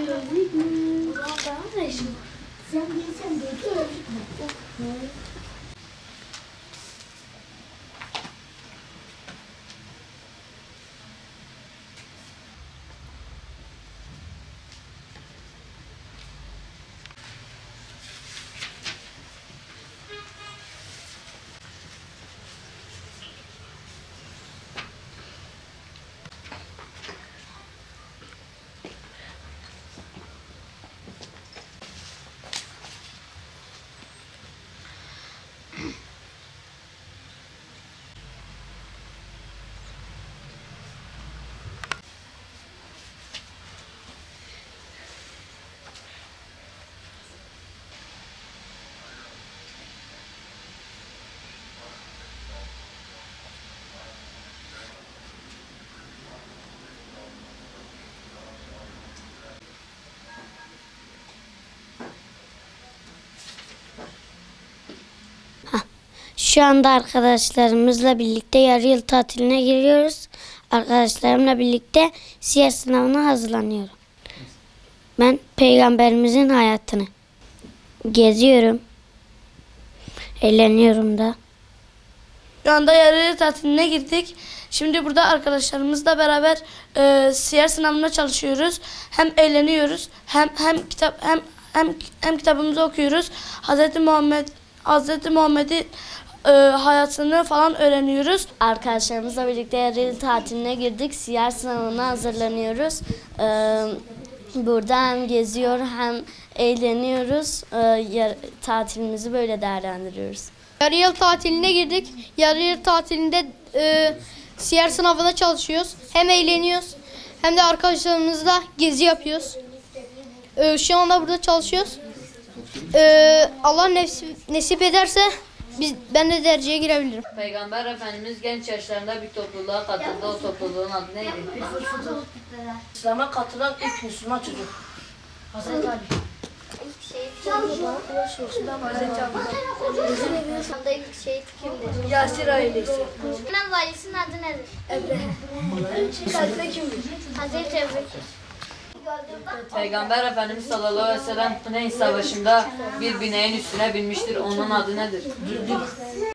Gözlük mü? Sen bilsen de gözlük mü? Şu anda arkadaşlarımızla birlikte yarı yıl tatiline giriyoruz. Arkadaşlarımla birlikte siyer sınavına hazırlanıyorum. Ben peygamberimizin hayatını geziyorum. Eğleniyorum da. Şu anda yarı yıl tatiline girdik. Şimdi burada arkadaşlarımızla beraber siyer sınavına çalışıyoruz. Hem eğleniyoruz, hem kitabımızı okuyoruz. Hazreti Muhammed'i hayatını falan öğreniyoruz. Arkadaşlarımızla birlikte yarı yıl tatiline girdik. Siyer sınavına hazırlanıyoruz. Burada hem geziyor hem eğleniyoruz. Tatilimizi böyle değerlendiriyoruz. Yarı yıl tatiline girdik. Yarı yıl tatilinde siyer sınavına çalışıyoruz. Hem eğleniyoruz hem de arkadaşlarımızla gezi yapıyoruz. Şu anda burada çalışıyoruz. Allah nasip ederse ben de dereceye girebilirim. Peygamber Efendimiz genç yaşlarında bir topluluğa katıldı. O topluluğun adı neydi? İslam'a katılan ilk Müslüman çocuk. Hazreti Ali. İlk şehit kimdir? Yasir ailesi. Hemen valisinin adı nedir? Emre. Halife kimdir? Hazreti Ebubekir. Peygamber Efendimiz sallallahu aleyhi ve sellem Huneyn Savaşı'nda bir bineğin üstüne binmiştir. Onun adı nedir?